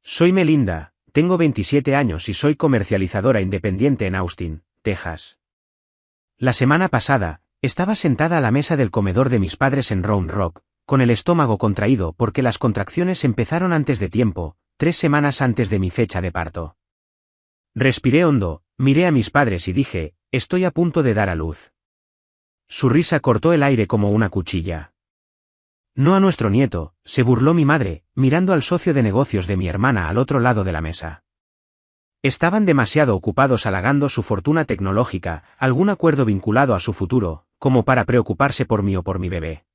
Soy Melinda, tengo 27 años y soy comercializadora independiente en Austin, Texas. La semana pasada, estaba sentada a la mesa del comedor de mis padres en Round Rock, con el estómago contraído porque las contracciones empezaron antes de tiempo, 3 semanas antes de mi fecha de parto. Respiré hondo, miré a mis padres y dije, estoy a punto de dar a luz. Su risa cortó el aire como una cuchilla. No a nuestro nieto, se burló mi madre, mirando al socio de negocios de mi hermana al otro lado de la mesa. Estaban demasiado ocupados halagando su fortuna tecnológica, algún acuerdo vinculado a su futuro, como para preocuparse por mí o por mi bebé.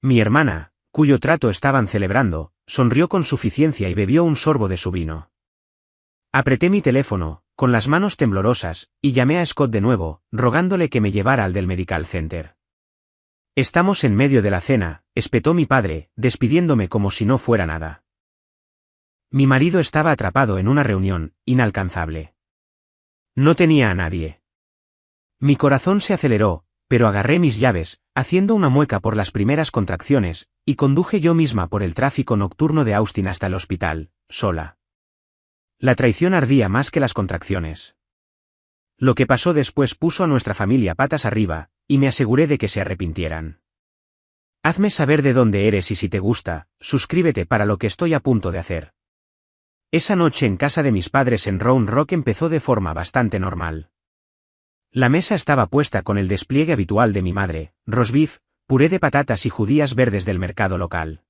Mi hermana, cuyo trato estaban celebrando, sonrió con suficiencia y bebió un sorbo de su vino. Apreté mi teléfono, con las manos temblorosas, y llamé a Scott de nuevo, rogándole que me llevara al del Medical Center. Estamos en medio de la cena, espetó mi padre, despidiéndome como si no fuera nada. Mi marido estaba atrapado en una reunión, inalcanzable. No tenía a nadie. Mi corazón se aceleró, pero agarré mis llaves, haciendo una mueca por las primeras contracciones, y conduje yo misma por el tráfico nocturno de Austin hasta el hospital, sola. La traición ardía más que las contracciones. Lo que pasó después puso a nuestra familia patas arriba, y me aseguré de que se arrepintieran. Hazme saber de dónde eres y si te gusta, suscríbete para lo que estoy a punto de hacer. Esa noche en casa de mis padres en Round Rock empezó de forma bastante normal. La mesa estaba puesta con el despliegue habitual de mi madre, roast beef, puré de patatas y judías verdes del mercado local.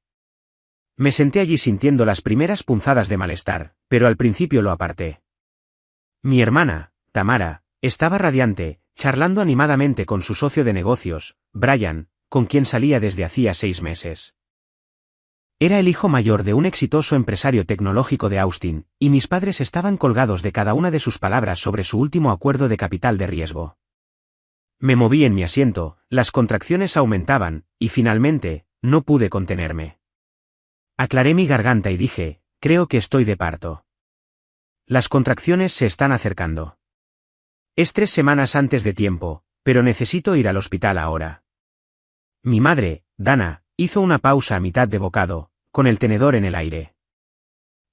Me senté allí sintiendo las primeras punzadas de malestar, pero al principio lo aparté. Mi hermana, Tamara, estaba radiante, charlando animadamente con su socio de negocios, Brian, con quien salía desde hacía 6 meses. Era el hijo mayor de un exitoso empresario tecnológico de Austin, y mis padres estaban colgados de cada una de sus palabras sobre su último acuerdo de capital de riesgo. Me moví en mi asiento, las contracciones aumentaban, y finalmente, no pude contenerme. Aclaré mi garganta y dije, creo que estoy de parto. Las contracciones se están acercando. Es 3 semanas antes de tiempo, pero necesito ir al hospital ahora. Mi madre, Dana, hizo una pausa a mitad de bocado, con el tenedor en el aire.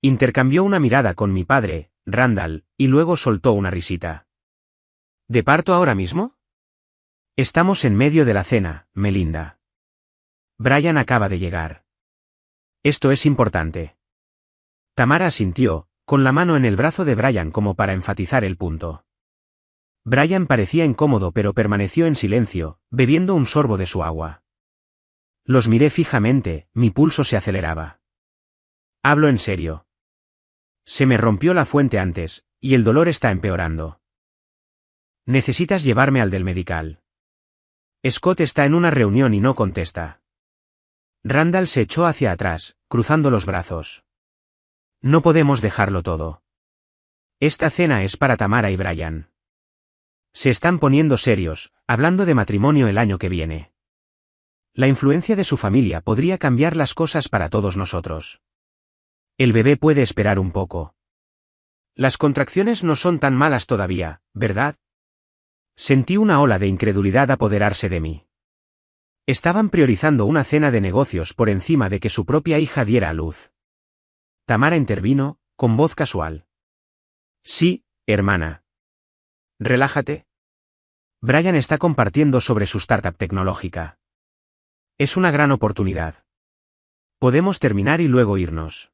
Intercambió una mirada con mi padre, Randall, y luego soltó una risita. ¿De parto ahora mismo? Estamos en medio de la cena, Melinda. Brian acaba de llegar. Esto es importante. Tamara asintió, con la mano en el brazo de Brian como para enfatizar el punto. Brian parecía incómodo pero permaneció en silencio, bebiendo un sorbo de su agua. Los miré fijamente, mi pulso se aceleraba. Hablo en serio. Se me rompió la fuente antes, y el dolor está empeorando. Necesitas llevarme al del medical. Scott está en una reunión y no contesta. Randall se echó hacia atrás, cruzando los brazos. No podemos dejarlo todo. Esta cena es para Tamara y Brian. Se están poniendo serios, hablando de matrimonio el año que viene. La influencia de su familia podría cambiar las cosas para todos nosotros. El bebé puede esperar un poco. Las contracciones no son tan malas todavía, ¿verdad? Sentí una ola de incredulidad apoderarse de mí. Estaban priorizando una cena de negocios por encima de que su propia hija diera a luz. Tamara intervino, con voz casual. Sí, hermana. Relájate. Brian está compartiendo sobre su startup tecnológica. Es una gran oportunidad. Podemos terminar y luego irnos.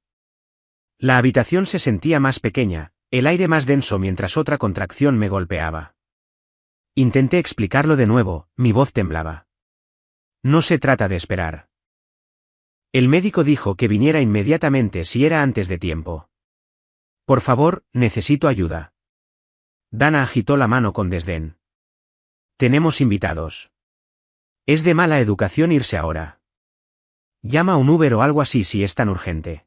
La habitación se sentía más pequeña, el aire más denso mientras otra contracción me golpeaba. Intenté explicarlo de nuevo, mi voz temblaba. No se trata de esperar. El médico dijo que viniera inmediatamente si era antes de tiempo. Por favor, necesito ayuda. Dana agitó la mano con desdén. Tenemos invitados. Es de mala educación irse ahora. Llama a un Uber o algo así si es tan urgente.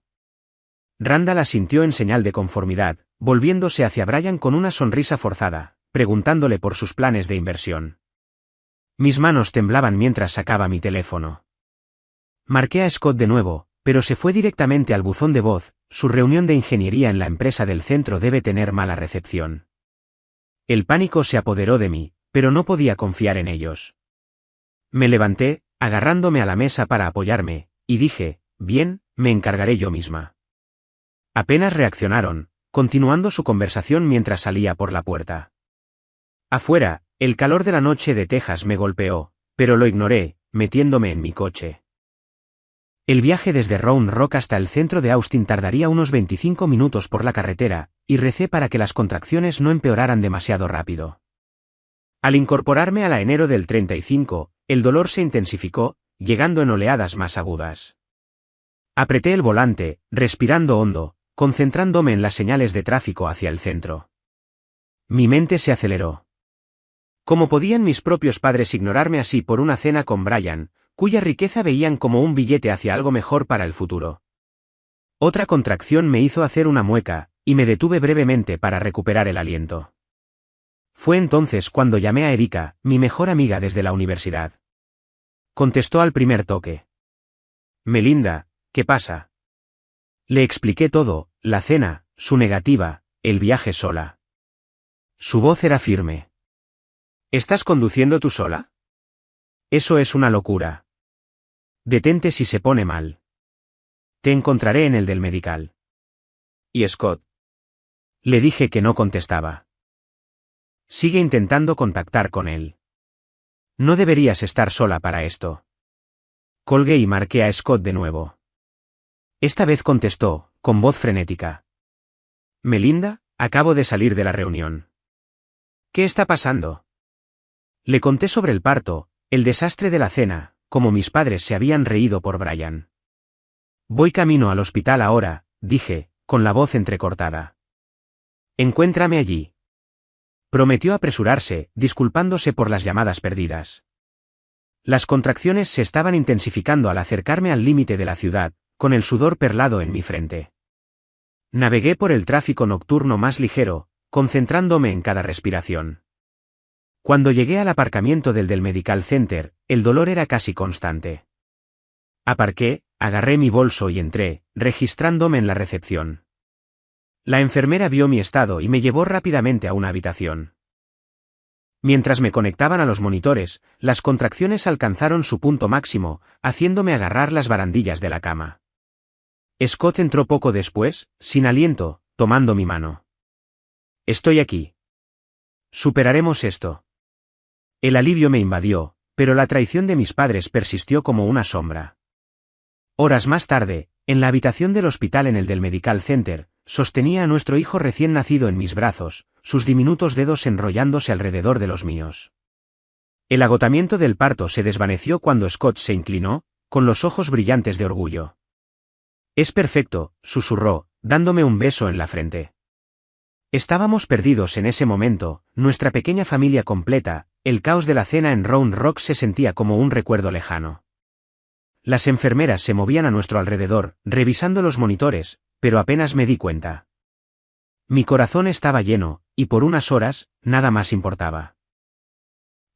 Randall asintió en señal de conformidad, volviéndose hacia Brian con una sonrisa forzada, preguntándole por sus planes de inversión. Mis manos temblaban mientras sacaba mi teléfono. Marqué a Scott de nuevo, pero se fue directamente al buzón de voz. Su reunión de ingeniería en la empresa del centro debe tener mala recepción. El pánico se apoderó de mí, pero no podía confiar en ellos. Me levanté, agarrándome a la mesa para apoyarme, y dije, bien, me encargaré yo misma. Apenas reaccionaron, continuando su conversación mientras salía por la puerta. Afuera, el calor de la noche de Texas me golpeó, pero lo ignoré, metiéndome en mi coche. El viaje desde Round Rock hasta el centro de Austin tardaría unos 25 minutos por la carretera, y recé para que las contracciones no empeoraran demasiado rápido. Al incorporarme a la enero del 35, el dolor se intensificó, llegando en oleadas más agudas. Apreté el volante, respirando hondo, concentrándome en las señales de tráfico hacia el centro. Mi mente se aceleró. ¿Cómo podían mis propios padres ignorarme así por una cena con Brian, cuya riqueza veían como un billete hacia algo mejor para el futuro? Otra contracción me hizo hacer una mueca, y me detuve brevemente para recuperar el aliento. Fue entonces cuando llamé a Erika, mi mejor amiga desde la universidad. Contestó al primer toque. Melinda, ¿qué pasa? Le expliqué todo, la cena, su negativa, el viaje sola. Su voz era firme. ¿Estás conduciendo tú sola? Eso es una locura. Detente si se pone mal. Te encontraré en el del medical. ¿Y Scott? Le dije que no contestaba. Sigue intentando contactar con él. No deberías estar sola para esto. Colgué y marqué a Scott de nuevo. Esta vez contestó, con voz frenética. Melinda, acabo de salir de la reunión. ¿Qué está pasando? Le conté sobre el parto, el desastre de la cena, como mis padres se habían reído por Brian. Voy camino al hospital ahora, dije, con la voz entrecortada. Encuéntrame allí. Prometió apresurarse, disculpándose por las llamadas perdidas. Las contracciones se estaban intensificando al acercarme al límite de la ciudad, con el sudor perlado en mi frente. Navegué por el tráfico nocturno más ligero, concentrándome en cada respiración. Cuando llegué al aparcamiento del Medical Center, el dolor era casi constante. Aparqué, agarré mi bolso y entré, registrándome en la recepción. La enfermera vio mi estado y me llevó rápidamente a una habitación. Mientras me conectaban a los monitores, las contracciones alcanzaron su punto máximo, haciéndome agarrar las barandillas de la cama. Scott entró poco después, sin aliento, tomando mi mano. Estoy aquí. Superaremos esto. El alivio me invadió, pero la traición de mis padres persistió como una sombra. Horas más tarde, en la habitación del hospital en el del Medical Center, sostenía a nuestro hijo recién nacido en mis brazos, sus diminutos dedos enrollándose alrededor de los míos. El agotamiento del parto se desvaneció cuando Scott se inclinó, con los ojos brillantes de orgullo. Es perfecto, susurró, dándome un beso en la frente. Estábamos perdidos en ese momento, nuestra pequeña familia completa, el caos de la cena en Round Rock se sentía como un recuerdo lejano. Las enfermeras se movían a nuestro alrededor, revisando los monitores, pero apenas me di cuenta. Mi corazón estaba lleno, y por unas horas, nada más importaba.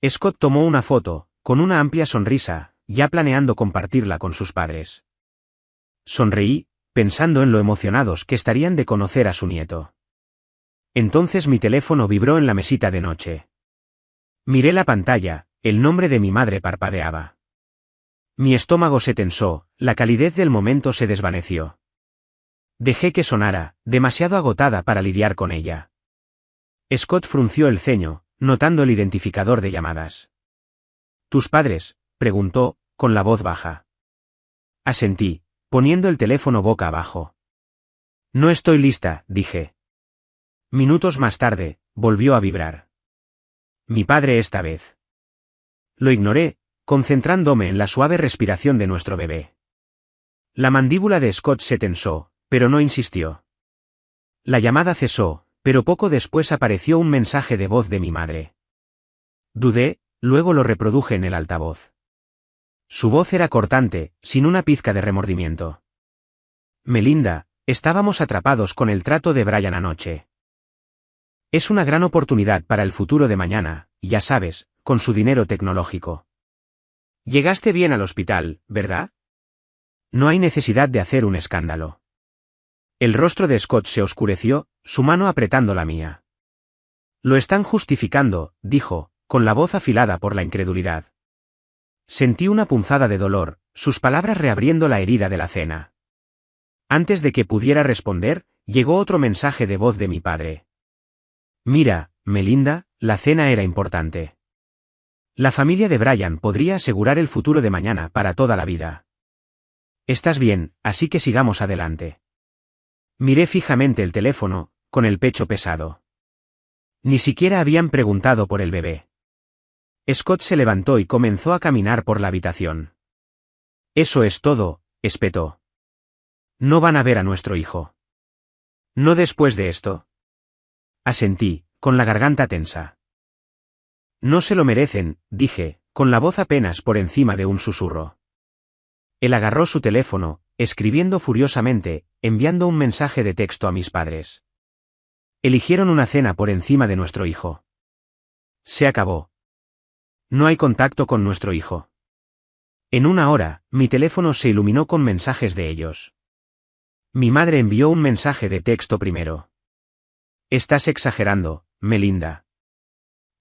Scott tomó una foto, con una amplia sonrisa, ya planeando compartirla con sus padres. Sonreí, pensando en lo emocionados que estarían de conocer a su nieto. Entonces mi teléfono vibró en la mesita de noche. Miré la pantalla, el nombre de mi madre parpadeaba. Mi estómago se tensó, la calidez del momento se desvaneció. Dejé que sonara, demasiado agotada para lidiar con ella. Scott frunció el ceño, notando el identificador de llamadas. ¿Tus padres?, preguntó, con la voz baja. Asentí, poniendo el teléfono boca abajo. No estoy lista, dije. Minutos más tarde, volvió a vibrar. Mi padre esta vez. Lo ignoré, concentrándome en la suave respiración de nuestro bebé. La mandíbula de Scott se tensó, pero no insistió. La llamada cesó, pero poco después apareció un mensaje de voz de mi madre. Dudé, luego lo reproduje en el altavoz. Su voz era cortante, sin una pizca de remordimiento. Melinda, estábamos atrapados con el trato de Brian anoche. Es una gran oportunidad para el futuro de mañana, ya sabes, con su dinero tecnológico. Llegaste bien al hospital, ¿verdad? No hay necesidad de hacer un escándalo. El rostro de Scott se oscureció, su mano apretando la mía. Lo están justificando, dijo, con la voz afilada por la incredulidad. Sentí una punzada de dolor, sus palabras reabriendo la herida de la cena. Antes de que pudiera responder, llegó otro mensaje de voz de mi padre. Mira, Melinda, la cena era importante. La familia de Brian podría asegurar el futuro de mañana para toda la vida. Estás bien, así que sigamos adelante. Miré fijamente el teléfono, con el pecho pesado. Ni siquiera habían preguntado por el bebé. Scott se levantó y comenzó a caminar por la habitación. Eso es todo, espetó. No van a ver a nuestro hijo. No después de esto. Asentí, con la garganta tensa. No se lo merecen, dije, con la voz apenas por encima de un susurro. Él agarró su teléfono, escribiendo furiosamente, enviando un mensaje de texto a mis padres. Eligieron una cena por encima de nuestro hijo. Se acabó. No hay contacto con nuestro hijo. En una hora, mi teléfono se iluminó con mensajes de ellos. Mi madre envió un mensaje de texto primero. Estás exagerando, Melinda.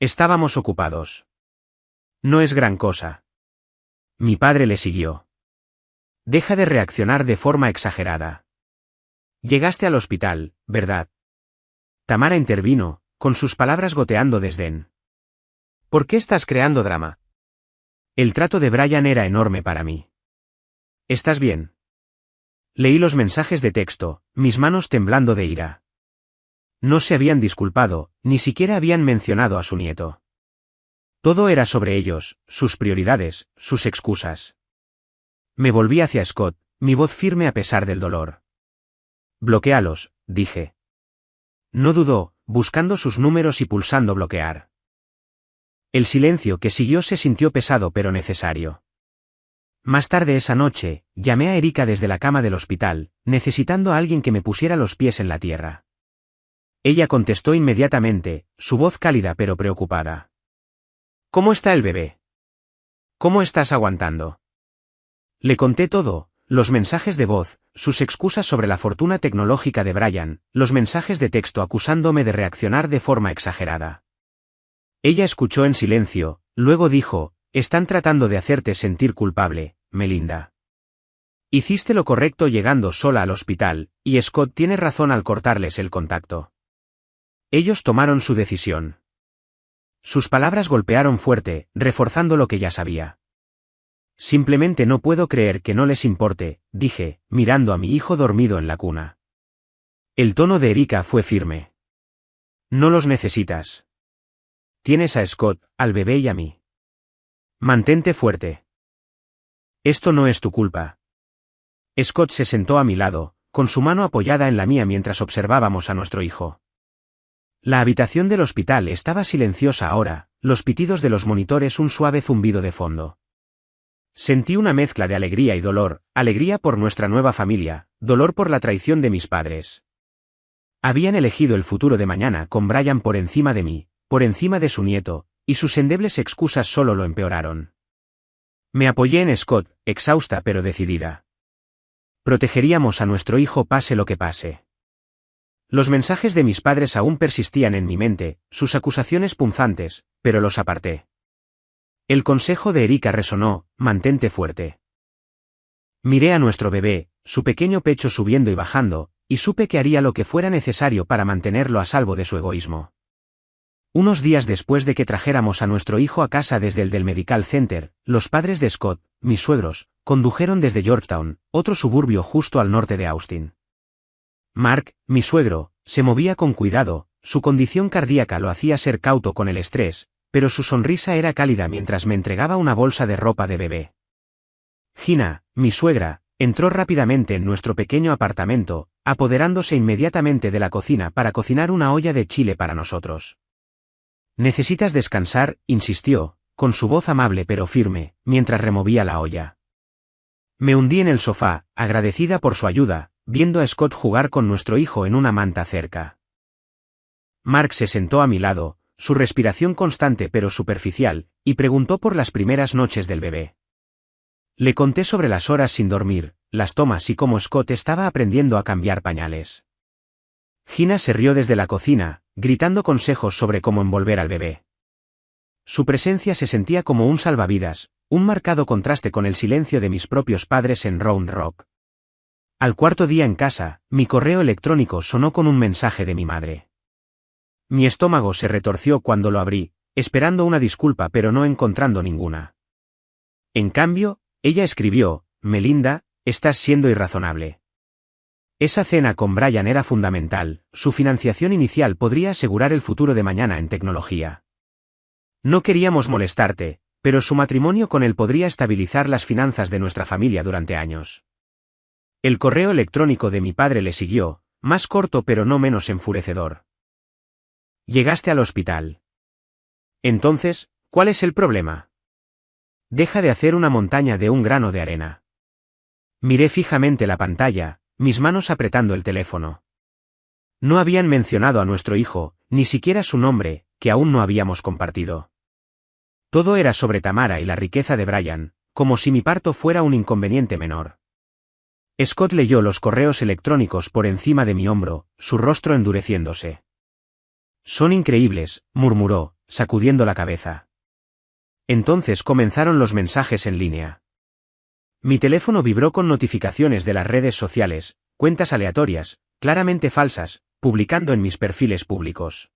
Estábamos ocupados. No es gran cosa. Mi padre le siguió. Deja de reaccionar de forma exagerada. Llegaste al hospital, ¿verdad? Tamara intervino, con sus palabras goteando desdén. ¿Por qué estás creando drama? El trato de Brian era enorme para mí. ¿Estás bien? Leí los mensajes de texto, mis manos temblando de ira. No se habían disculpado, ni siquiera habían mencionado a su nieto. Todo era sobre ellos, sus prioridades, sus excusas. Me volví hacia Scott, mi voz firme a pesar del dolor. Bloquéalos, dije. No dudó, buscando sus números y pulsando bloquear. El silencio que siguió se sintió pesado pero necesario. Más tarde esa noche, llamé a Erika desde la cama del hospital, necesitando a alguien que me pusiera los pies en la tierra. Ella contestó inmediatamente, su voz cálida pero preocupada. ¿Cómo está el bebé? ¿Cómo estás aguantando? Le conté todo, los mensajes de voz, sus excusas sobre la fortuna tecnológica de Brian, los mensajes de texto acusándome de reaccionar de forma exagerada. Ella escuchó en silencio, luego dijo, están tratando de hacerte sentir culpable, Melinda. Hiciste lo correcto llegando sola al hospital, y Scott tiene razón al cortarles el contacto. Ellos tomaron su decisión. Sus palabras golpearon fuerte, reforzando lo que ya sabía. Simplemente no puedo creer que no les importe, dije, mirando a mi hijo dormido en la cuna. El tono de Erika fue firme. No los necesitas. Tienes a Scott, al bebé y a mí. Mantente fuerte. Esto no es tu culpa. Scott se sentó a mi lado, con su mano apoyada en la mía mientras observábamos a nuestro hijo. La habitación del hospital estaba silenciosa ahora, los pitidos de los monitores un suave zumbido de fondo. Sentí una mezcla de alegría y dolor, alegría por nuestra nueva familia, dolor por la traición de mis padres. Habían elegido el futuro de mañana con Brian por encima de mí, por encima de su nieto, y sus endebles excusas solo lo empeoraron. Me apoyé en Scott, exhausta pero decidida. Protegeríamos a nuestro hijo pase lo que pase. Los mensajes de mis padres aún persistían en mi mente, sus acusaciones punzantes, pero los aparté. El consejo de Erika resonó, mantente fuerte. Miré a nuestro bebé, su pequeño pecho subiendo y bajando, y supe que haría lo que fuera necesario para mantenerlo a salvo de su egoísmo. Unos días después de que trajéramos a nuestro hijo a casa desde el del Medical Center, los padres de Scott, mis suegros, condujeron desde Georgetown, otro suburbio justo al norte de Austin. Mark, mi suegro, se movía con cuidado, su condición cardíaca lo hacía ser cauto con el estrés, pero su sonrisa era cálida mientras me entregaba una bolsa de ropa de bebé. Gina, mi suegra, entró rápidamente en nuestro pequeño apartamento, apoderándose inmediatamente de la cocina para cocinar una olla de chile para nosotros. Necesitas descansar, insistió, con su voz amable pero firme, mientras removía la olla. Me hundí en el sofá, agradecida por su ayuda, viendo a Scott jugar con nuestro hijo en una manta cerca. Mark se sentó a mi lado, su respiración constante pero superficial, y preguntó por las primeras noches del bebé. Le conté sobre las horas sin dormir, las tomas y cómo Scott estaba aprendiendo a cambiar pañales. Gina se rió desde la cocina, gritando consejos sobre cómo envolver al bebé. Su presencia se sentía como un salvavidas, un marcado contraste con el silencio de mis propios padres en Round Rock. Al cuarto día en casa, mi correo electrónico sonó con un mensaje de mi madre. Mi estómago se retorció cuando lo abrí, esperando una disculpa pero no encontrando ninguna. En cambio, ella escribió: Melinda, estás siendo irrazonable. Esa cena con Brian era fundamental, su financiación inicial podría asegurar el futuro de mañana en tecnología. No queríamos molestarte, pero su matrimonio con él podría estabilizar las finanzas de nuestra familia durante años. El correo electrónico de mi padre le siguió, más corto pero no menos enfurecedor. Llegaste al hospital. Entonces, ¿cuál es el problema? Deja de hacer una montaña de un grano de arena. Miré fijamente la pantalla, mis manos apretando el teléfono. No habían mencionado a nuestro hijo, ni siquiera su nombre, que aún no habíamos compartido. Todo era sobre Tamara y la riqueza de Brian, como si mi parto fuera un inconveniente menor. Scott leyó los correos electrónicos por encima de mi hombro, su rostro endureciéndose. Son increíbles, murmuró, sacudiendo la cabeza. Entonces comenzaron los mensajes en línea. Mi teléfono vibró con notificaciones de las redes sociales, cuentas aleatorias, claramente falsas, publicando en mis perfiles públicos.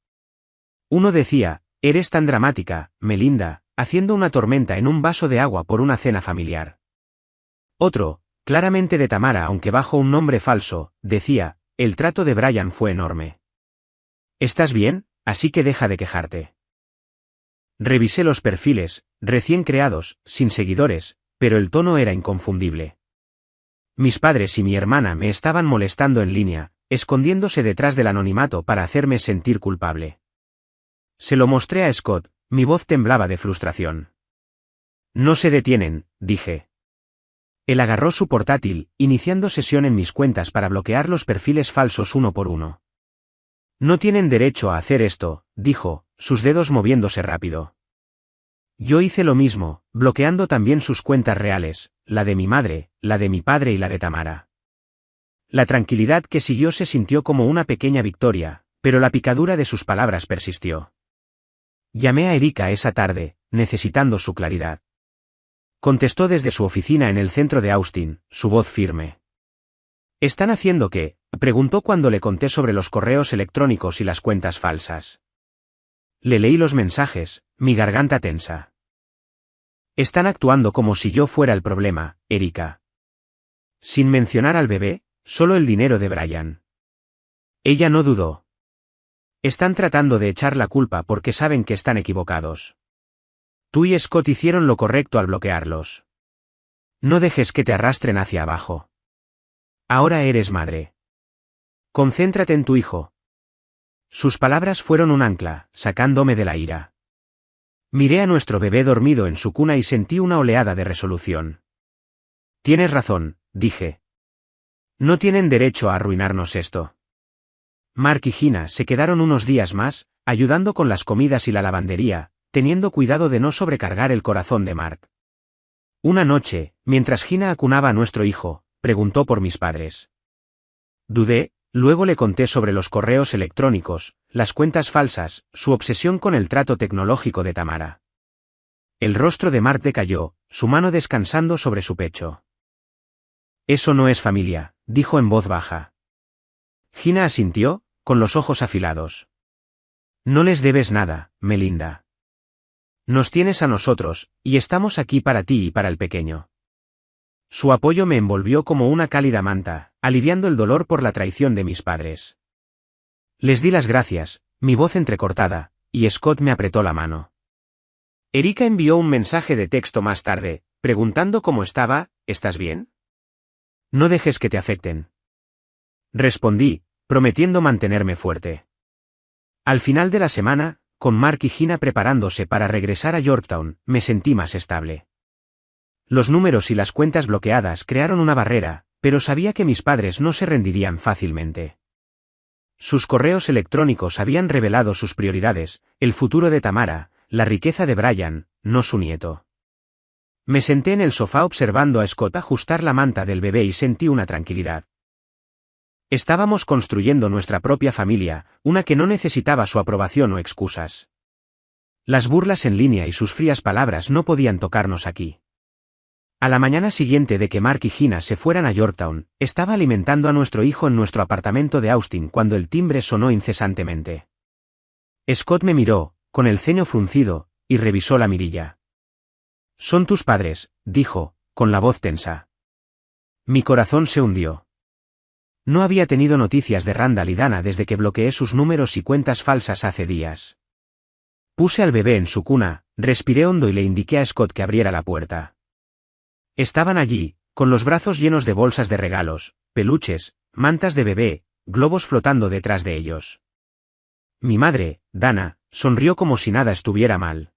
Uno decía: eres tan dramática, Melinda, haciendo una tormenta en un vaso de agua por una cena familiar. Otro, claramente de Tamara aunque bajo un nombre falso, decía: el trato de Brian fue enorme. ¿Estás bien? Así que deja de quejarte. Revisé los perfiles, recién creados, sin seguidores, pero el tono era inconfundible. Mis padres y mi hermana me estaban molestando en línea, escondiéndose detrás del anonimato para hacerme sentir culpable. Se lo mostré a Scott, mi voz temblaba de frustración. No se detienen, dije. Él agarró su portátil, iniciando sesión en mis cuentas para bloquear los perfiles falsos uno por uno. No tienen derecho a hacer esto, dijo, sus dedos moviéndose rápido. Yo hice lo mismo, bloqueando también sus cuentas reales, la de mi madre, la de mi padre y la de Tamara. La tranquilidad que siguió se sintió como una pequeña victoria, pero la picadura de sus palabras persistió. Llamé a Erika esa tarde, necesitando su claridad. Contestó desde su oficina en el centro de Austin, su voz firme. ¿Están haciendo qué?, preguntó cuando le conté sobre los correos electrónicos y las cuentas falsas. Le leí los mensajes, mi garganta tensa. Están actuando como si yo fuera el problema, Erika. Sin mencionar al bebé, solo el dinero de Brian. Ella no dudó. Están tratando de echar la culpa porque saben que están equivocados. Tú y Scott hicieron lo correcto al bloquearlos. No dejes que te arrastren hacia abajo. Ahora eres madre. Concéntrate en tu hijo. Sus palabras fueron un ancla, sacándome de la ira. Miré a nuestro bebé dormido en su cuna y sentí una oleada de resolución. Tienes razón, dije. No tienen derecho a arruinarnos esto. Mark y Gina se quedaron unos días más, ayudando con las comidas y la lavandería, teniendo cuidado de no sobrecargar el corazón de Mark. Una noche, mientras Gina acunaba a nuestro hijo, preguntó por mis padres. Dudé, luego le conté sobre los correos electrónicos, las cuentas falsas, su obsesión con el trato tecnológico de Tamara. El rostro de Mark decayó, su mano descansando sobre su pecho. Eso no es familia, dijo en voz baja. Gina asintió, con los ojos afilados. No les debes nada, Melinda. Nos tienes a nosotros, y estamos aquí para ti y para el pequeño. Su apoyo me envolvió como una cálida manta, aliviando el dolor por la traición de mis padres. Les di las gracias, mi voz entrecortada, y Scott me apretó la mano. Erika envió un mensaje de texto más tarde, preguntando cómo estaba. ¿Estás bien? No dejes que te afecten. Respondí, prometiendo mantenerme fuerte. Al final de la semana, con Mark y Gina preparándose para regresar a Yorktown, me sentí más estable. Los números y las cuentas bloqueadas crearon una barrera, pero sabía que mis padres no se rendirían fácilmente. Sus correos electrónicos habían revelado sus prioridades, el futuro de Tamara, la riqueza de Brian, no su nieto. Me senté en el sofá observando a Scott ajustar la manta del bebé y sentí una tranquilidad. Estábamos construyendo nuestra propia familia, una que no necesitaba su aprobación o excusas. Las burlas en línea y sus frías palabras no podían tocarnos aquí. A la mañana siguiente de que Mark y Gina se fueran a Yorktown, estaba alimentando a nuestro hijo en nuestro apartamento de Austin cuando el timbre sonó incesantemente. Scott me miró, con el ceño fruncido, y revisó la mirilla. «Son tus padres», dijo, con la voz tensa. Mi corazón se hundió. No había tenido noticias de Randall y Dana desde que bloqueé sus números y cuentas falsas hace días. Puse al bebé en su cuna, respiré hondo y le indiqué a Scott que abriera la puerta. Estaban allí, con los brazos llenos de bolsas de regalos, peluches, mantas de bebé, globos flotando detrás de ellos. Mi madre, Dana, sonrió como si nada estuviera mal.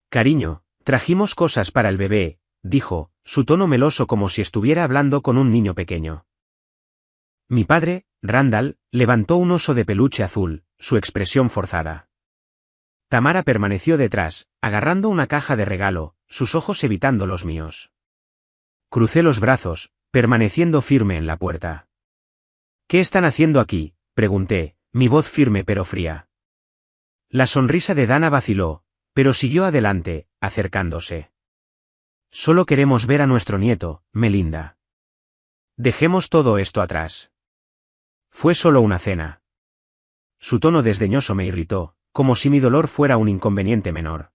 «Cariño, trajimos cosas para el bebé», dijo, su tono meloso como si estuviera hablando con un niño pequeño. Mi padre, Randall, levantó un oso de peluche azul, su expresión forzada. Tamara permaneció detrás, agarrando una caja de regalo, sus ojos evitando los míos. Crucé los brazos, permaneciendo firme en la puerta. «¿Qué están haciendo aquí?», pregunté, mi voz firme pero fría. La sonrisa de Dana vaciló, pero siguió adelante, acercándose. «Solo queremos ver a nuestro nieto, Melinda. Dejemos todo esto atrás. Fue solo una cena». Su tono desdeñoso me irritó, como si mi dolor fuera un inconveniente menor.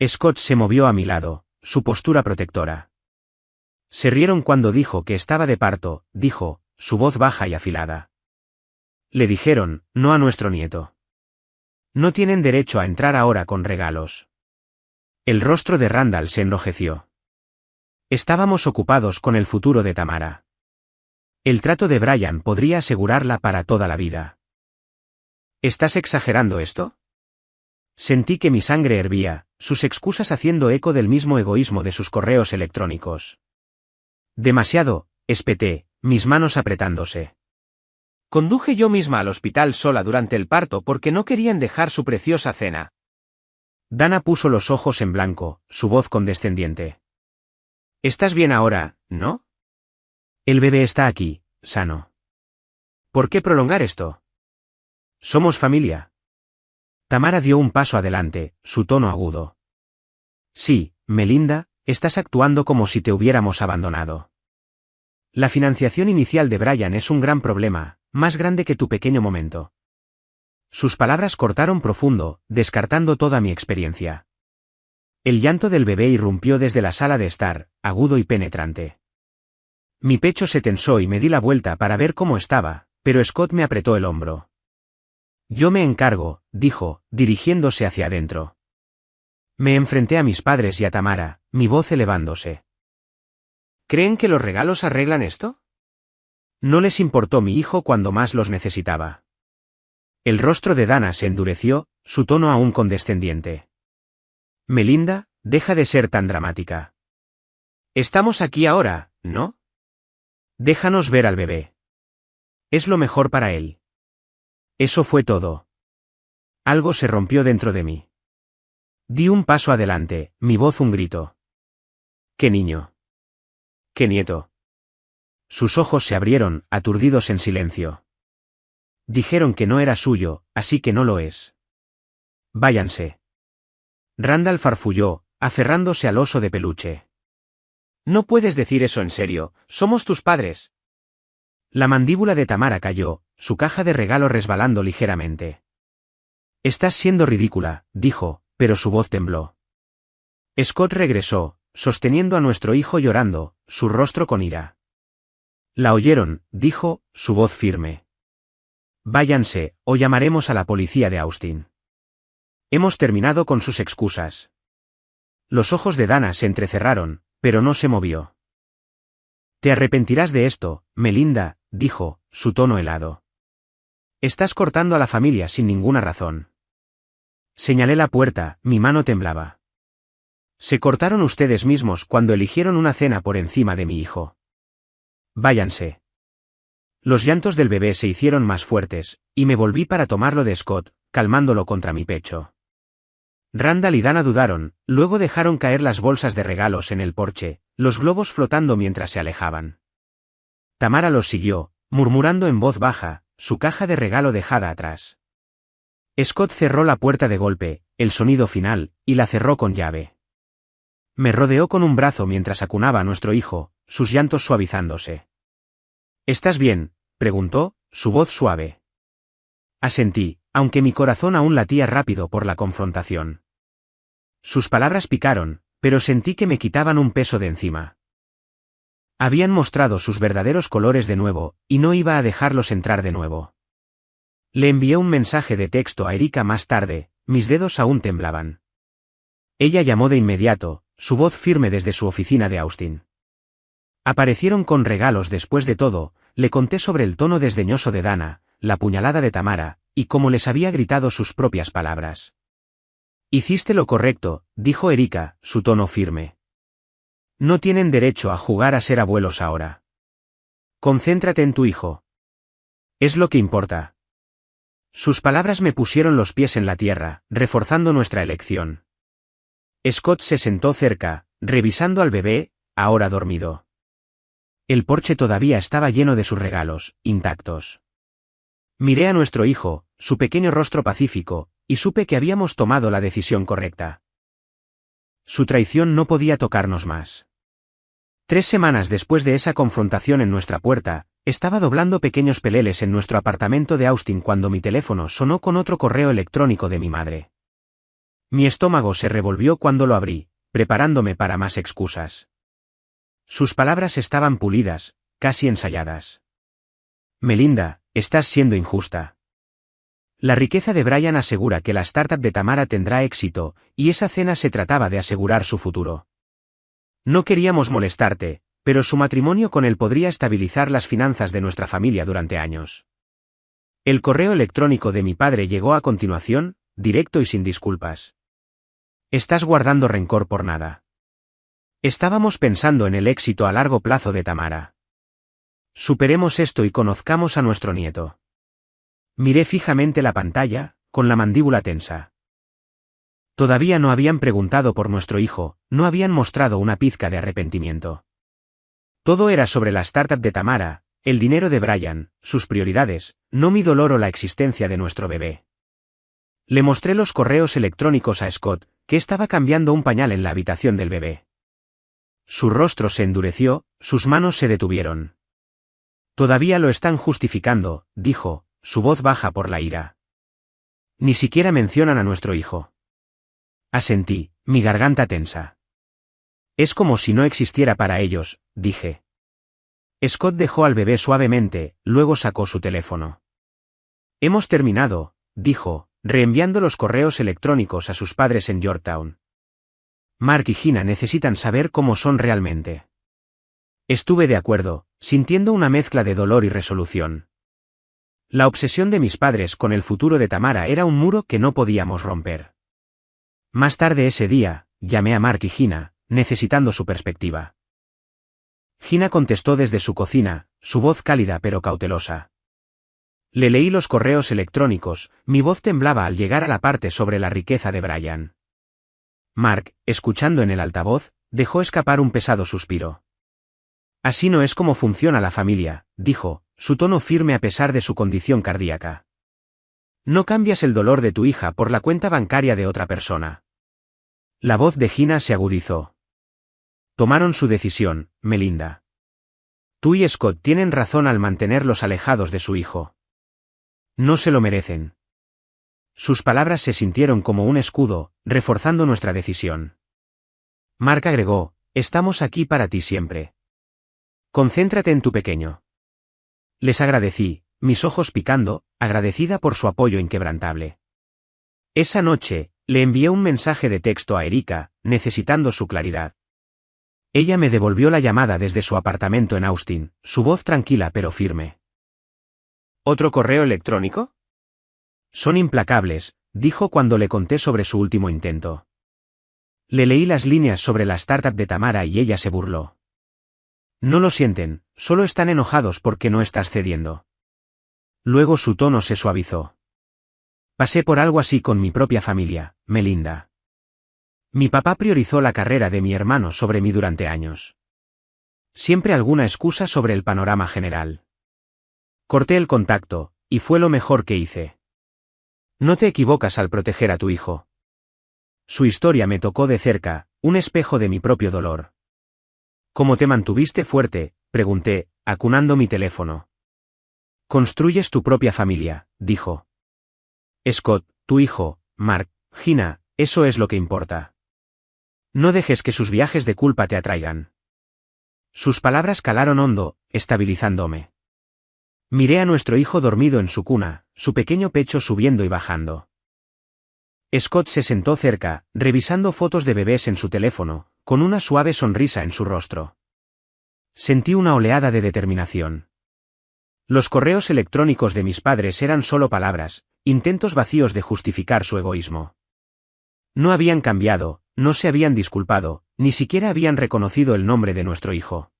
Scott se movió a mi lado, su postura protectora. Se rieron cuando dijo que estaba de parto, dijo, su voz baja y afilada. Le dijeron, no a nuestro nieto. No tienen derecho a entrar ahora con regalos. El rostro de Randall se enrojeció. Estábamos ocupados con el futuro de Tamara. El trato de Brian podría asegurarla para toda la vida. ¿Estás exagerando esto? Sentí que mi sangre hervía, sus excusas haciendo eco del mismo egoísmo de sus correos electrónicos. Demasiado, espeté, mis manos apretándose. Conduje yo misma al hospital sola durante el parto porque no querían dejar su preciosa cena. Dana puso los ojos en blanco, su voz condescendiente. ¿Estás bien ahora, no? El bebé está aquí, sano. ¿Por qué prolongar esto? Somos familia. Tamara dio un paso adelante, su tono agudo. Sí, Melinda, estás actuando como si te hubiéramos abandonado. La financiación inicial de Brian es un gran problema, más grande que tu pequeño momento. Sus palabras cortaron profundo, descartando toda mi experiencia. El llanto del bebé irrumpió desde la sala de estar, agudo y penetrante. Mi pecho se tensó y me di la vuelta para ver cómo estaba, pero Scott me apretó el hombro. Yo me encargo, dijo, dirigiéndose hacia adentro. Me enfrenté a mis padres y a Tamara, mi voz elevándose. ¿Creen que los regalos arreglan esto? No les importó mi hijo cuando más los necesitaba. El rostro de Dana se endureció, su tono aún condescendiente. Melinda, deja de ser tan dramática. Estamos aquí ahora, ¿no? Déjanos ver al bebé. Es lo mejor para él. Eso fue todo. Algo se rompió dentro de mí. Di un paso adelante, mi voz un grito. ¡Qué niño! ¡Qué nieto! Sus ojos se abrieron, aturdidos en silencio. Dijeron que no era suyo, así que no lo es. Váyanse. Randall farfulló, aferrándose al oso de peluche. No puedes decir eso en serio, somos tus padres. La mandíbula de Tamara cayó, su caja de regalo resbalando ligeramente. Estás siendo ridícula, dijo, pero su voz tembló. Scott regresó, sosteniendo a nuestro hijo llorando, su rostro con ira. La oyeron, dijo, su voz firme. Váyanse, o llamaremos a la policía de Austin. Hemos terminado con sus excusas. Los ojos de Dana se entrecerraron, pero no se movió. Te arrepentirás de esto, Melinda, dijo, su tono helado. Estás cortando a la familia sin ninguna razón. Señalé la puerta, mi mano temblaba. Se cortaron ustedes mismos cuando eligieron una cena por encima de mi hijo. Váyanse. Los llantos del bebé se hicieron más fuertes, y me volví para tomarlo de Scott, calmándolo contra mi pecho. Randall y Dana dudaron, luego dejaron caer las bolsas de regalos en el porche, los globos flotando mientras se alejaban. Tamara los siguió, murmurando en voz baja, su caja de regalo dejada atrás. Scott cerró la puerta de golpe, el sonido final, y la cerró con llave. Me rodeó con un brazo mientras acunaba a nuestro hijo, sus llantos suavizándose. ¿Estás bien?, preguntó, su voz suave. Asentí, aunque mi corazón aún latía rápido por la confrontación. Sus palabras picaron, pero sentí que me quitaban un peso de encima. Habían mostrado sus verdaderos colores de nuevo, y no iba a dejarlos entrar de nuevo. Le envié un mensaje de texto a Erika más tarde, mis dedos aún temblaban. Ella llamó de inmediato, su voz firme desde su oficina de Austin. Aparecieron con regalos después de todo, le conté sobre el tono desdeñoso de Dana, la puñalada de Tamara, y cómo les había gritado sus propias palabras. Hiciste lo correcto, dijo Erika, su tono firme. No tienen derecho a jugar a ser abuelos ahora. Concéntrate en tu hijo. Es lo que importa. Sus palabras me pusieron los pies en la tierra, reforzando nuestra elección. Scott se sentó cerca, revisando al bebé, ahora dormido. El porche todavía estaba lleno de sus regalos, intactos. Miré a nuestro hijo, su pequeño rostro pacífico, y supe que habíamos tomado la decisión correcta. Su traición no podía tocarnos más. 3 semanas después de esa confrontación en nuestra puerta, estaba doblando pequeños peleles en nuestro apartamento de Austin cuando mi teléfono sonó con otro correo electrónico de mi madre. Mi estómago se revolvió cuando lo abrí, preparándome para más excusas. Sus palabras estaban pulidas, casi ensayadas. Melinda, estás siendo injusta. La riqueza de Brian asegura que la startup de Tamara tendrá éxito, y esa cena se trataba de asegurar su futuro. No queríamos molestarte, pero su matrimonio con él podría estabilizar las finanzas de nuestra familia durante años. El correo electrónico de mi padre llegó a continuación, directo y sin disculpas. Estás guardando rencor por nada. Estábamos pensando en el éxito a largo plazo de Tamara. Superemos esto y conozcamos a nuestro nieto. Miré fijamente la pantalla, con la mandíbula tensa. Todavía no habían preguntado por nuestro hijo, no habían mostrado una pizca de arrepentimiento. Todo era sobre la startup de Tamara, el dinero de Brian, sus prioridades, no mi dolor o la existencia de nuestro bebé. Le mostré los correos electrónicos a Scott, que estaba cambiando un pañal en la habitación del bebé. Su rostro se endureció, sus manos se detuvieron. Todavía lo están justificando, dijo, su voz baja por la ira. Ni siquiera mencionan a nuestro hijo. Asentí, mi garganta tensa. Es como si no existiera para ellos, dije. Scott dejó al bebé suavemente, luego sacó su teléfono. Hemos terminado, dijo, reenviando los correos electrónicos a sus padres en Yorktown. Mark y Gina necesitan saber cómo son realmente. Estuve de acuerdo, sintiendo una mezcla de dolor y resolución. La obsesión de mis padres con el futuro de Tamara era un muro que no podíamos romper. Más tarde ese día, llamé a Mark y Gina, necesitando su perspectiva. Gina contestó desde su cocina, su voz cálida pero cautelosa. Le leí los correos electrónicos, mi voz temblaba al llegar a la parte sobre la riqueza de Brian. Mark, escuchando en el altavoz, dejó escapar un pesado suspiro. Así no es como funciona la familia, dijo, su tono firme a pesar de su condición cardíaca. No cambias el dolor de tu hija por la cuenta bancaria de otra persona. La voz de Gina se agudizó. Tomaron su decisión, Melinda. Tú y Scott tienen razón al mantenerlos alejados de su hijo. No se lo merecen. Sus palabras se sintieron como un escudo, reforzando nuestra decisión. Mark agregó, estamos aquí para ti siempre. Concéntrate en tu pequeño. Les agradecí, mis ojos picando, agradecida por su apoyo inquebrantable. Esa noche, le envié un mensaje de texto a Erika, necesitando su claridad. Ella me devolvió la llamada desde su apartamento en Austin, su voz tranquila pero firme. ¿Otro correo electrónico? Son implacables, dijo cuando le conté sobre su último intento. Le leí las líneas sobre la startup de Tamara y ella se burló. No lo sienten, solo están enojados porque no estás cediendo. Luego su tono se suavizó. Pasé por algo así con mi propia familia, Melinda. Mi papá priorizó la carrera de mi hermano sobre mí durante años. Siempre alguna excusa sobre el panorama general. Corté el contacto, y fue lo mejor que hice. No te equivocas al proteger a tu hijo. Su historia me tocó de cerca, un espejo de mi propio dolor. ¿Cómo te mantuviste fuerte?, pregunté, acunando mi teléfono. Construyes tu propia familia, dijo. Scott, tu hijo, Mark, Gina, eso es lo que importa. No dejes que sus viajes de culpa te atraigan. Sus palabras calaron hondo, estabilizándome. Miré a nuestro hijo dormido en su cuna, su pequeño pecho subiendo y bajando. Scott se sentó cerca, revisando fotos de bebés en su teléfono, con una suave sonrisa en su rostro. Sentí una oleada de determinación. Los correos electrónicos de mis padres eran solo palabras, intentos vacíos de justificar su egoísmo. No habían cambiado, no se habían disculpado, ni siquiera habían reconocido el nombre de nuestro hijo.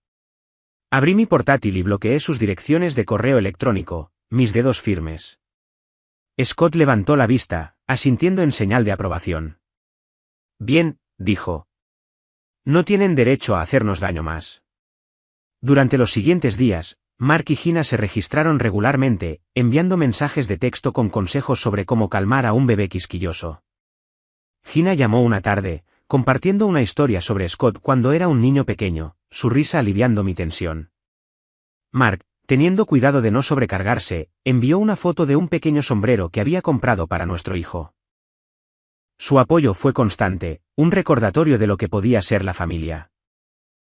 Abrí mi portátil y bloqueé sus direcciones de correo electrónico, mis dedos firmes. Scott levantó la vista, asintiendo en señal de aprobación. Bien, dijo. No tienen derecho a hacernos daño más. Durante los siguientes días, Mark y Gina se registraron regularmente, enviando mensajes de texto con consejos sobre cómo calmar a un bebé quisquilloso. Gina llamó una tarde, compartiendo una historia sobre Scott cuando era un niño pequeño, su risa aliviando mi tensión. Mark, teniendo cuidado de no sobrecargarse, envió una foto de un pequeño sombrero que había comprado para nuestro hijo. Su apoyo fue constante, un recordatorio de lo que podía ser la familia.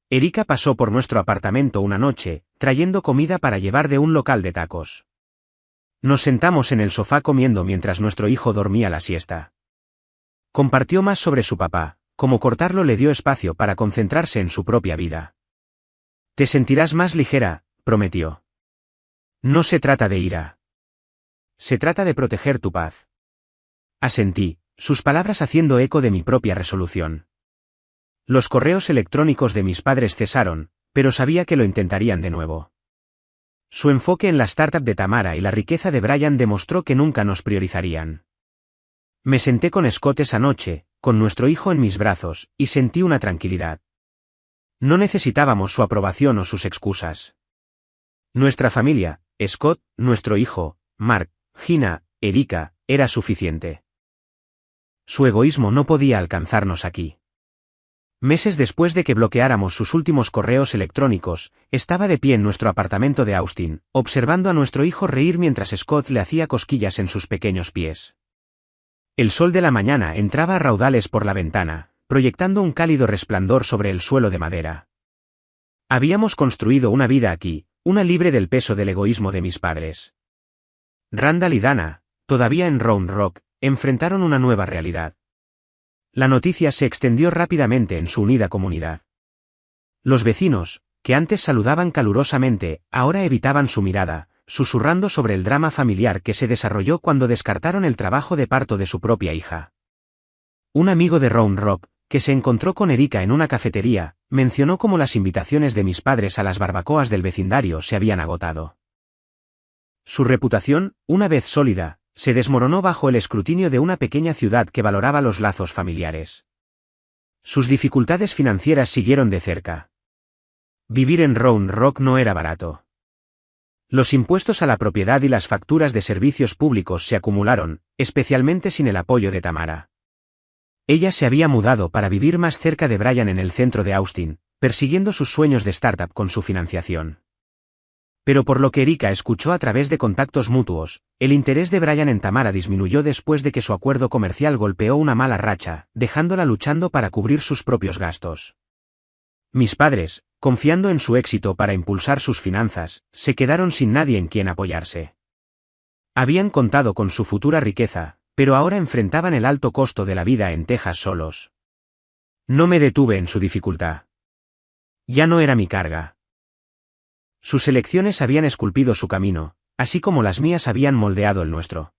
Erika pasó por nuestro apartamento una noche, trayendo comida para llevar de un local de tacos. Nos sentamos en el sofá comiendo mientras nuestro hijo dormía la siesta. Compartió más sobre su papá, cómo cortarlo le dio espacio para concentrarse en su propia vida. Te sentirás más ligera, prometió. No se trata de ira. Se trata de proteger tu paz. Asentí, sus palabras haciendo eco de mi propia resolución. Los correos electrónicos de mis padres cesaron, pero sabía que lo intentarían de nuevo. Su enfoque en la startup de Tamara y la riqueza de Brian demostró que nunca nos priorizarían. Me senté con Scott esa noche, con nuestro hijo en mis brazos, y sentí una tranquilidad. No necesitábamos su aprobación o sus excusas. Nuestra familia, Scott, nuestro hijo, Mark, Gina, Erika, era suficiente. Su egoísmo no podía alcanzarnos aquí. Meses después de que bloqueáramos sus últimos correos electrónicos, estaba de pie en nuestro apartamento de Austin, observando a nuestro hijo reír mientras Scott le hacía cosquillas en sus pequeños pies. El sol de la mañana entraba a raudales por la ventana, proyectando un cálido resplandor sobre el suelo de madera. Habíamos construido una vida aquí, una libre del peso del egoísmo de mis padres. Randall y Dana, todavía en Round Rock, enfrentaron una nueva realidad. La noticia se extendió rápidamente en su unida comunidad. Los vecinos, que antes saludaban calurosamente, ahora evitaban su mirada, susurrando sobre el drama familiar que se desarrolló cuando descartaron el trabajo de parto de su propia hija. Un amigo de Round Rock, que se encontró con Erika en una cafetería, mencionó cómo las invitaciones de mis padres a las barbacoas del vecindario se habían agotado. Su reputación, una vez sólida, se desmoronó bajo el escrutinio de una pequeña ciudad que valoraba los lazos familiares. Sus dificultades financieras siguieron de cerca. Vivir en Round Rock no era barato. Los impuestos a la propiedad y las facturas de servicios públicos se acumularon, especialmente sin el apoyo de Tamara. Ella se había mudado para vivir más cerca de Brian en el centro de Austin, persiguiendo sus sueños de startup con su financiación. Pero por lo que Erika escuchó a través de contactos mutuos, el interés de Brian en Tamara disminuyó después de que su acuerdo comercial golpeó una mala racha, dejándola luchando para cubrir sus propios gastos. Mis padres, confiando en su éxito para impulsar sus finanzas, se quedaron sin nadie en quien apoyarse. Habían contado con su futura riqueza, pero ahora enfrentaban el alto costo de la vida en Texas solos. No me detuve en su dificultad. Ya no era mi carga. Sus elecciones habían esculpido su camino, así como las mías habían moldeado el nuestro.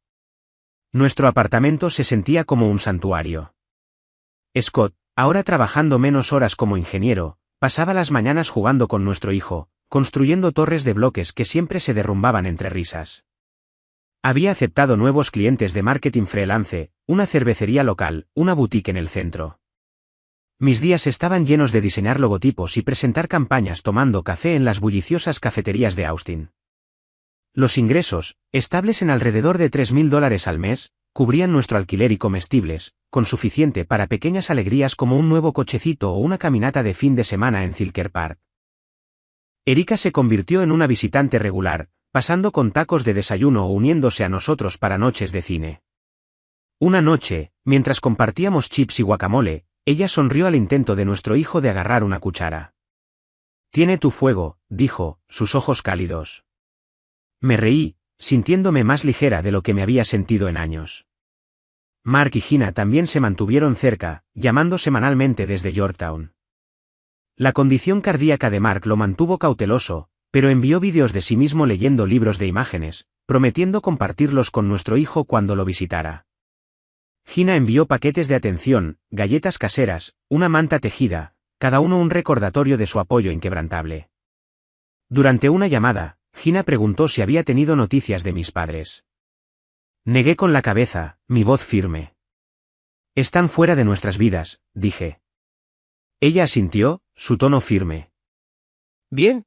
Nuestro apartamento se sentía como un santuario. Scott, ahora trabajando menos horas como ingeniero, pasaba las mañanas jugando con nuestro hijo, construyendo torres de bloques que siempre se derrumbaban entre risas. Había aceptado nuevos clientes de marketing freelance, una cervecería local, una boutique en el centro. Mis días estaban llenos de diseñar logotipos y presentar campañas tomando café en las bulliciosas cafeterías de Austin. Los ingresos, estables en alrededor de $3,000 al mes, cubrían nuestro alquiler y comestibles, con suficiente para pequeñas alegrías como un nuevo cochecito o una caminata de fin de semana en Zilker Park. Erika se convirtió en una visitante regular, pasando con tacos de desayuno o uniéndose a nosotros para noches de cine. Una noche, mientras compartíamos chips y guacamole, ella sonrió al intento de nuestro hijo de agarrar una cuchara. «Tiene tu fuego», dijo, sus ojos cálidos. Me reí, sintiéndome más ligera de lo que me había sentido en años. Mark y Gina también se mantuvieron cerca, llamando semanalmente desde Yorktown. La condición cardíaca de Mark lo mantuvo cauteloso, pero envió vídeos de sí mismo leyendo libros de imágenes, prometiendo compartirlos con nuestro hijo cuando lo visitara. Gina envió paquetes de atención, galletas caseras, una manta tejida, cada uno un recordatorio de su apoyo inquebrantable. Durante una llamada, Gina preguntó si había tenido noticias de mis padres. Negué con la cabeza, mi voz firme. «Están fuera de nuestras vidas», dije. Ella asintió, su tono firme. «Bien.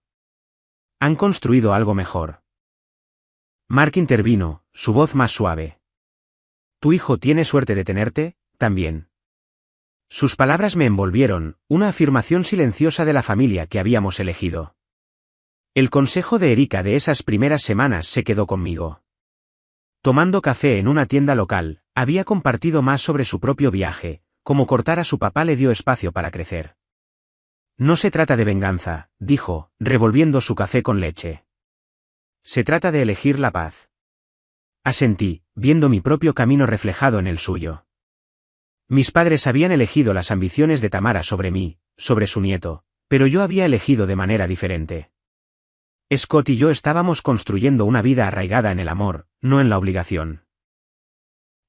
Han construido algo mejor». Mark intervino, su voz más suave. «¿Tu hijo tiene suerte de tenerte, también?» Sus palabras me envolvieron, una afirmación silenciosa de la familia que habíamos elegido. El consejo de Erika de esas primeras semanas se quedó conmigo. Tomando café en una tienda local, había compartido más sobre su propio viaje, como cortar a su papá le dio espacio para crecer. «No se trata de venganza», dijo, revolviendo su café con leche. «Se trata de elegir la paz». Asentí, viendo mi propio camino reflejado en el suyo. Mis padres habían elegido las ambiciones de Tamara sobre mí, sobre su nieto, pero yo había elegido de manera diferente. Scott y yo estábamos construyendo una vida arraigada en el amor, no en la obligación.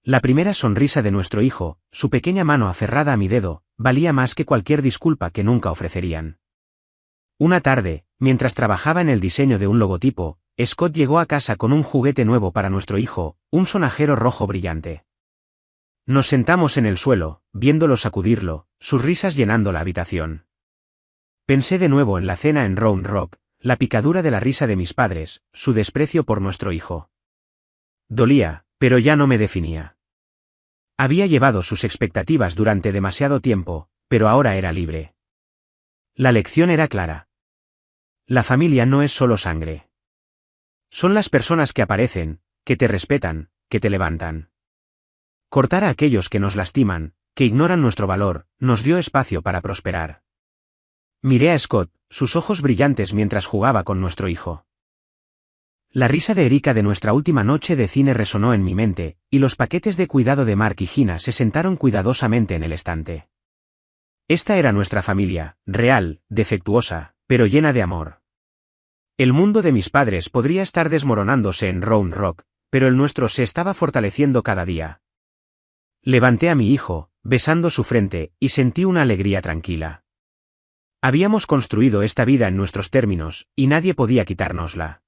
La primera sonrisa de nuestro hijo, su pequeña mano aferrada a mi dedo, valía más que cualquier disculpa que nunca ofrecerían. Una tarde, mientras trabajaba en el diseño de un logotipo, Scott llegó a casa con un juguete nuevo para nuestro hijo, un sonajero rojo brillante. Nos sentamos en el suelo, viéndolo sacudirlo, sus risas llenando la habitación. Pensé de nuevo en la cena en Round Rock, la picadura de la risa de mis padres, su desprecio por nuestro hijo. Dolía, pero ya no me definía. Había llevado sus expectativas durante demasiado tiempo, pero ahora era libre. La lección era clara. La familia no es solo sangre. Son las personas que aparecen, que te respetan, que te levantan. Cortar a aquellos que nos lastiman, que ignoran nuestro valor, nos dio espacio para prosperar. Miré a Scott, sus ojos brillantes mientras jugaba con nuestro hijo. La risa de Erika de nuestra última noche de cine resonó en mi mente, y los paquetes de cuidado de Mark y Gina se sentaron cuidadosamente en el estante. Esta era nuestra familia, real, defectuosa, pero llena de amor. El mundo de mis padres podría estar desmoronándose en Round Rock, pero el nuestro se estaba fortaleciendo cada día. Levanté a mi hijo, besando su frente, y sentí una alegría tranquila. Habíamos construido esta vida en nuestros términos, y nadie podía quitárnosla.